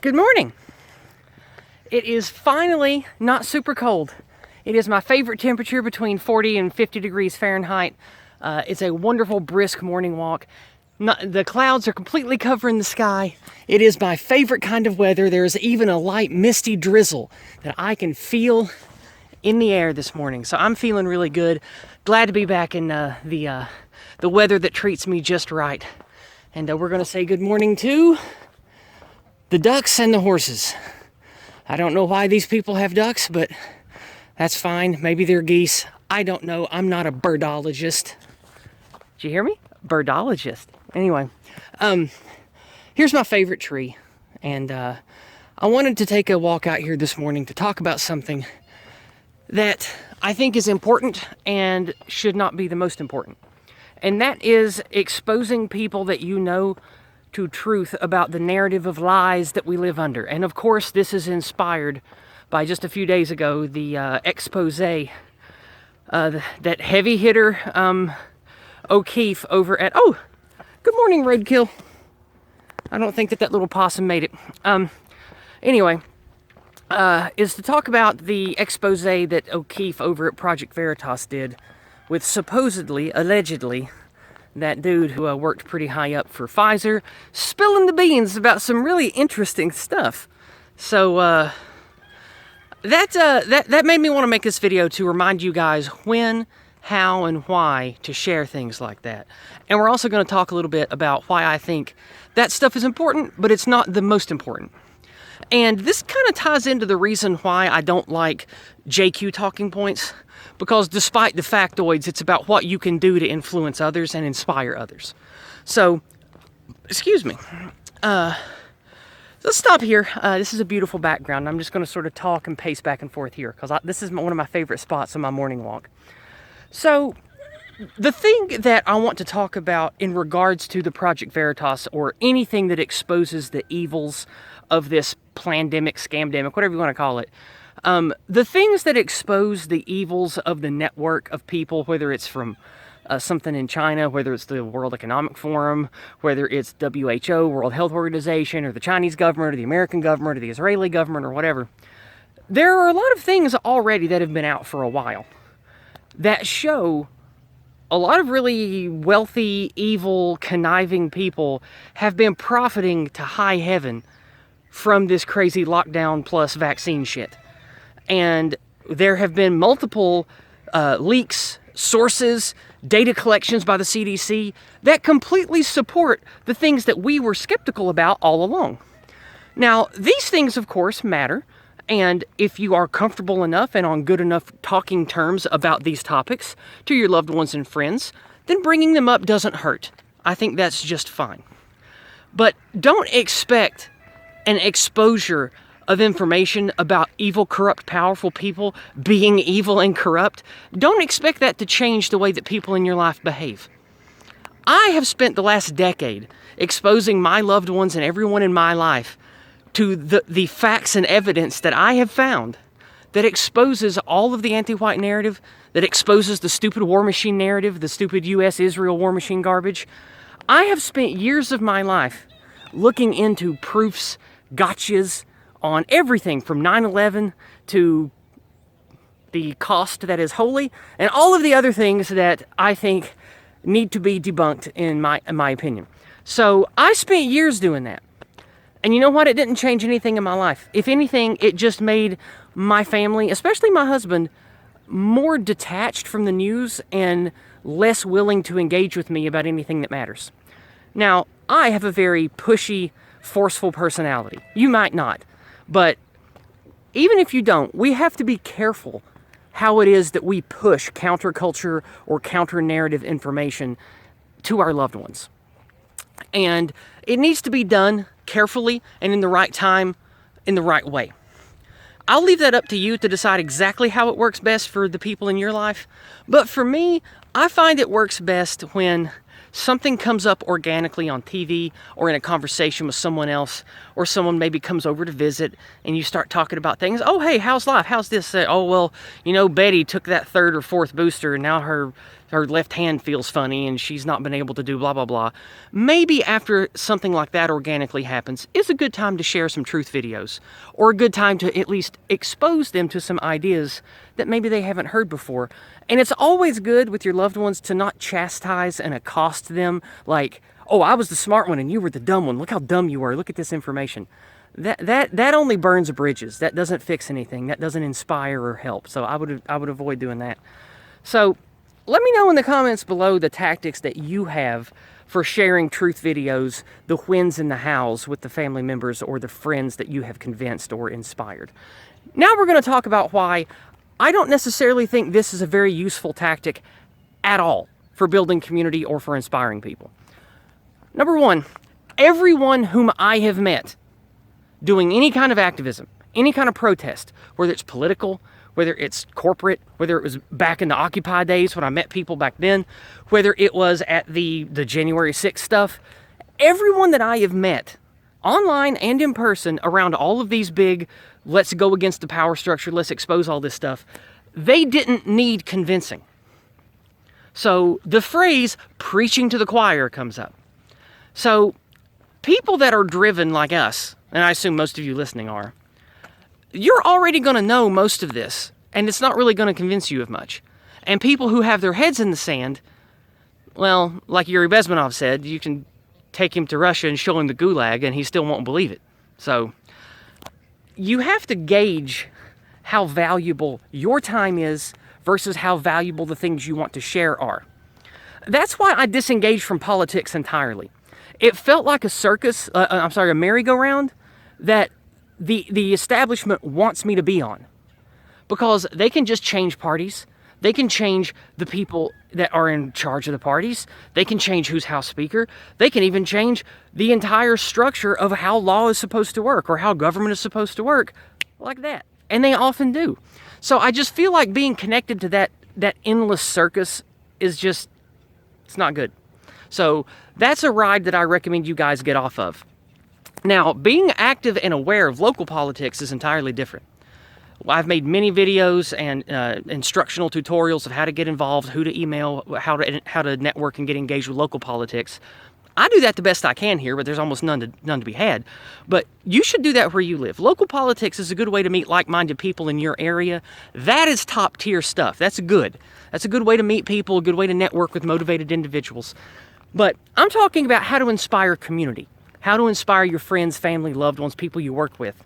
Good morning. It is finally not super cold. It is my favorite temperature, between 40 and 50 degrees Fahrenheit. It's a wonderful, brisk morning walk. The clouds are completely covering the sky. It is my favorite kind of weather. There is even a light misty drizzle that I can feel in the air this morning. So I'm feeling really good. Glad to be back in the weather that treats me just right. And we're going to say good morning to the ducks and the horses. I don't know why these people have ducks, but that's fine. Maybe they're geese. I don't know. I'm not a birdologist. Did you hear me? Birdologist. Anyway, here's my favorite tree. And I wanted to take a walk out here this morning to talk about something that I think is important and should not be the most important. And that is exposing people that you know to truth about the narrative of lies that we live under. And of course, this is inspired by just a few days ago, the expose that heavy hitter O'Keefe over at, oh, good morning, Roadkill. I don't think that little possum made it. Anyway, is to talk about the expose that O'Keefe over at Project Veritas did with supposedly, allegedly, that dude who worked pretty high up for Pfizer, spilling the beans about some really interesting stuff. So that made me want to make this video to remind you guys when, how, and why to share things like that. And we're also going to talk a little bit about why I think that stuff is important, but it's not the most important. And this kind of ties into the reason why I don't like JQ talking points, because despite the factoids, it's about what you can do to influence others and inspire others. So, excuse me. Let's stop here. This is a beautiful background. I'm just going to sort of talk and pace back and forth here, because this is one of my favorite spots on my morning walk. So, the thing that I want to talk about in regards to the Project Veritas, or anything that exposes the evils of this plandemic, scamdemic, whatever you want to call it, the things that expose the evils of the network of people, whether it's from something in China, whether it's the World Economic Forum, whether it's WHO, World Health Organization, or the Chinese government, or the American government, or the Israeli government, or whatever, there are a lot of things already that have been out for a while that show a lot of really wealthy, evil, conniving people have been profiting to high heaven from this crazy lockdown plus vaccine shit. And there have been multiple leaks, sources, data collections by the CDC that completely support the things that we were skeptical about all along. Now, these things, of course, matter. And if you are comfortable enough and on good enough talking terms about these topics to your loved ones and friends, then bringing them up doesn't hurt. I think that's just fine. But don't expect an exposure of information about evil, corrupt, powerful people being evil and corrupt. Don't expect that to change the way that people in your life behave. I have spent the last decade exposing my loved ones and everyone in my life to the facts and evidence that I have found that exposes all of the anti-white narrative, that exposes the stupid war machine narrative, the stupid U.S.-Israel war machine garbage. I have spent years of my life looking into proofs, gotchas, on everything from 9/11 to the cost that is holy, and all of the other things that I think need to be debunked in my opinion. So I spent years doing that. And you know what? It didn't change anything in my life. If anything, it just made my family, especially my husband, more detached from the news and less willing to engage with me about anything that matters. Now, I have a very pushy, forceful personality. You might not. But even if you don't, we have to be careful how it is that we push counterculture or counter-narrative information to our loved ones. And it needs to be done carefully and in the right time, in the right way. I'll leave that up to you to decide exactly how it works best for the people in your life. But for me, I find it works best when something comes up organically on TV or in a conversation with someone else, or someone maybe comes over to visit and you start talking about things. Oh, hey, how's life? How's this? Oh, well, you know, Betty took that 3rd or 4th booster and now her her left hand feels funny and she's not been able to do blah, blah, blah. Maybe after something like that organically happens, is a good time to share some truth videos, or a good time to at least expose them to some ideas that maybe they haven't heard before. And it's always good with your loved ones to not chastise and accost them like, oh, I was the smart one and you were the dumb one. Look how dumb you were. Look at this information. That only burns bridges. That doesn't fix anything. That doesn't inspire or help. So I would avoid doing that. So let me know in the comments below the tactics that you have for sharing truth videos, the whens and the hows with the family members or the friends that you have convinced or inspired. Now we're going to talk about why I don't necessarily think this is a very useful tactic at all for building community or for inspiring people. Number one, everyone whom I have met doing any kind of activism, any kind of protest, whether it's political, whether it's corporate, whether it was back in the Occupy days when I met people back then, whether it was at the January 6th stuff, everyone that I have met, online and in person, around all of these big, let's go against the power structure, let's expose all this stuff, they didn't need convincing. So the phrase, preaching to the choir, comes up. So people that are driven like us, and I assume most of you listening are, you're already going to know most of this, and it's not really going to convince you of much. And people who have their heads in the sand, well, like Yuri Bezmenov said, you can take him to Russia and show him the gulag, and he still won't believe it. So you have to gauge how valuable your time is versus how valuable the things you want to share are. That's why I disengaged from politics entirely. It felt like a circus, a merry-go-round that the establishment wants me to be on, because they can just change parties. They can change the people that are in charge of the parties. They can change who's House Speaker. They can even change the entire structure of how law is supposed to work or how government is supposed to work, like that. And they often do. So I just feel like being connected to that endless circus is just, it's not good. So that's a ride that I recommend you guys get off of. Now, being active and aware of local politics is entirely different. I've made many videos and instructional tutorials of how to get involved, who to email, how to network and get engaged with local politics. I do that the best I can here, but there's almost none to be had. But you should do that where you live. Local politics is a good way to meet like-minded people in your area. That is top-tier stuff. That's good. That's a good way to meet people, a good way to network with motivated individuals. But I'm talking about how to inspire community, how to inspire your friends, family, loved ones, people you work with.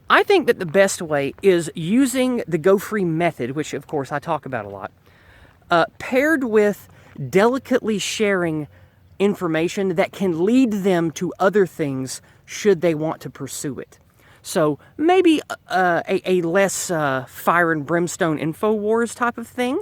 I think that the best way is using the Go Free method, which of course I talk about a lot, paired with delicately sharing information that can lead them to other things should they want to pursue it. So maybe a less fire and brimstone InfoWars type of thing,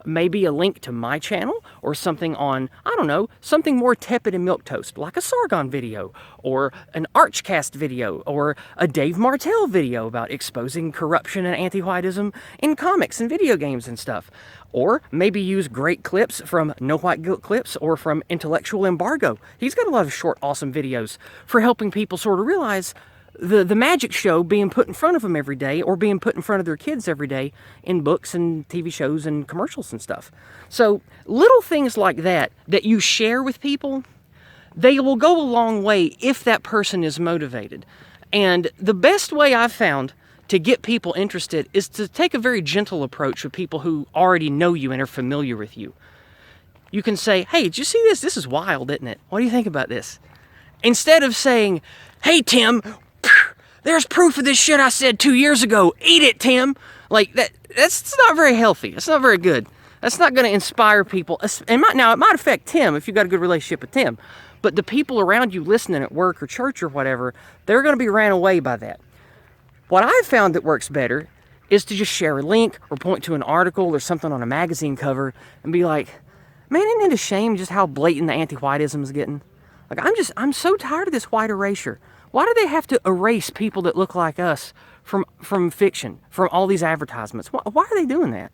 maybe a link to my channel or something on, I don't know, something more tepid and milquetoast, like a Sargon video or an Archcast video or a Dave Martell video about exposing corruption and anti-whiteism in comics and video games and stuff. Or maybe use great clips from No White Guilt Clips or from Intellectual Embargo. He's got a lot of short, awesome videos for helping people sort of realize the magic show being put in front of them every day or being put in front of their kids every day in books and TV shows and commercials and stuff. So little things like that you share with people, they will go a long way if that person is motivated. And the best way I've found to get people interested is to take a very gentle approach with people who already know you and are familiar with you. You can say, hey, did you see this? This is wild, isn't it? What do you think about this? Instead of saying, hey, Tim, there's proof of this shit I said 2 years ago. Eat it, Tim. Like, that's not very healthy. That's not very good. That's not going to inspire people. It might affect Tim if you've got a good relationship with Tim. But the people around you listening at work or church or whatever, they're going to be ran away by that. What I've found that works better is to just share a link or point to an article or something on a magazine cover and be like, man, isn't it a shame just how blatant the anti-whiteism is getting? Like, I'm so tired of this white erasure. Why do they have to erase people that look like us from fiction, from all these advertisements? Why are they doing that?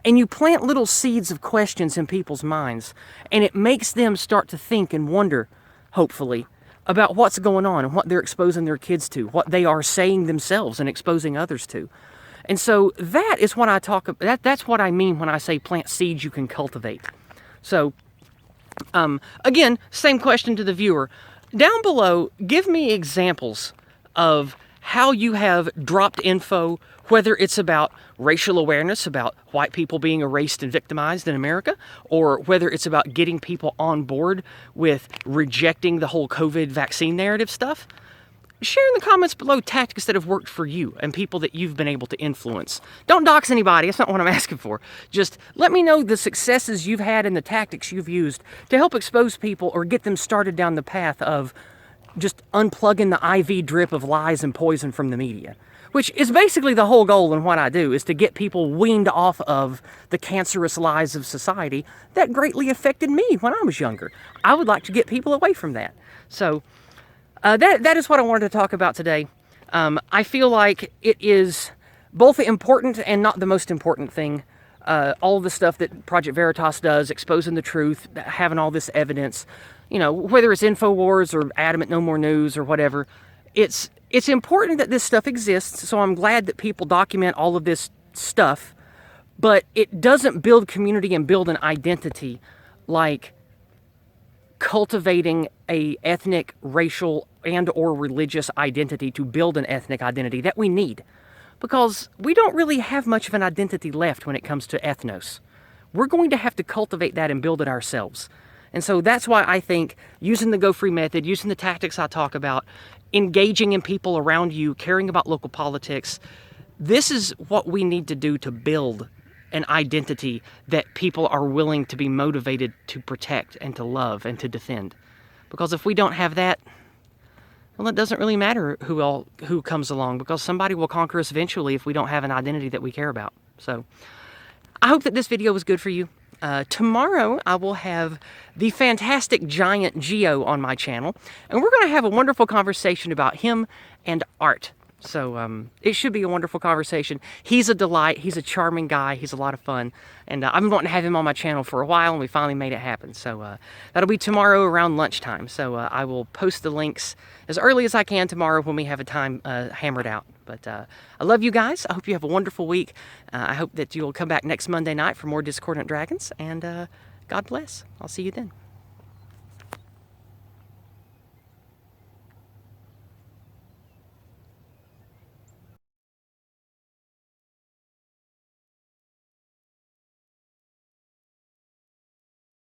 And you plant little seeds of questions in people's minds, and it makes them start to think and wonder, hopefully, about what's going on and what they're exposing their kids to, what they are saying themselves and exposing others to. And so that is what I talk about. That's what I mean when I say plant seeds you can cultivate. So, again, same question to the viewer. Down below, give me examples of how you have dropped info, whether it's about racial awareness, about white people being erased and victimized in America, or whether it's about getting people on board with rejecting the whole COVID vaccine narrative stuff. Share in the comments below tactics that have worked for you and people that you've been able to influence. Don't dox anybody, that's not what I'm asking for. Just let me know the successes you've had and the tactics you've used to help expose people or get them started down the path of just unplugging the IV drip of lies and poison from the media. Which is basically the whole goal in what I do, is to get people weaned off of the cancerous lies of society that greatly affected me when I was younger. I would like to get people away from that. So, that is what I wanted to talk about today. I feel like it is both important and not the most important thing. All the stuff that Project Veritas does, exposing the truth, having all this evidence, you know, whether it's InfoWars or Adamant No More News or whatever, it's important that this stuff exists, so I'm glad that people document all of this stuff, but it doesn't build community and build an identity like cultivating a ethnic, racial, and or religious identity to build an ethnic identity that we need. Because we don't really have much of an identity left when it comes to ethnos. We're going to have to cultivate that and build it ourselves. And so that's why I think using the Go Free method, using the tactics I talk about, engaging in people around you, caring about local politics, this is what we need to do to build an identity that people are willing to be motivated to protect and to love and to defend. Because if we don't have that, well, it doesn't really matter who comes along, because somebody will conquer us eventually if we don't have an identity that we care about. So I hope that this video was good for you. Tomorrow I will have the fantastic giant Geo on my channel, and we're going to have a wonderful conversation about him and art. So it should be a wonderful conversation. He's a delight. He's a charming guy. He's a lot of fun. And I've been wanting to have him on my channel for a while, and we finally made it happen. So that'll be tomorrow around lunchtime. So I will post the links as early as I can tomorrow when we have a time hammered out. But I love you guys. I hope you have a wonderful week. I hope that you'll come back next Monday night for more Discordant Dragons. And God bless. I'll see you then.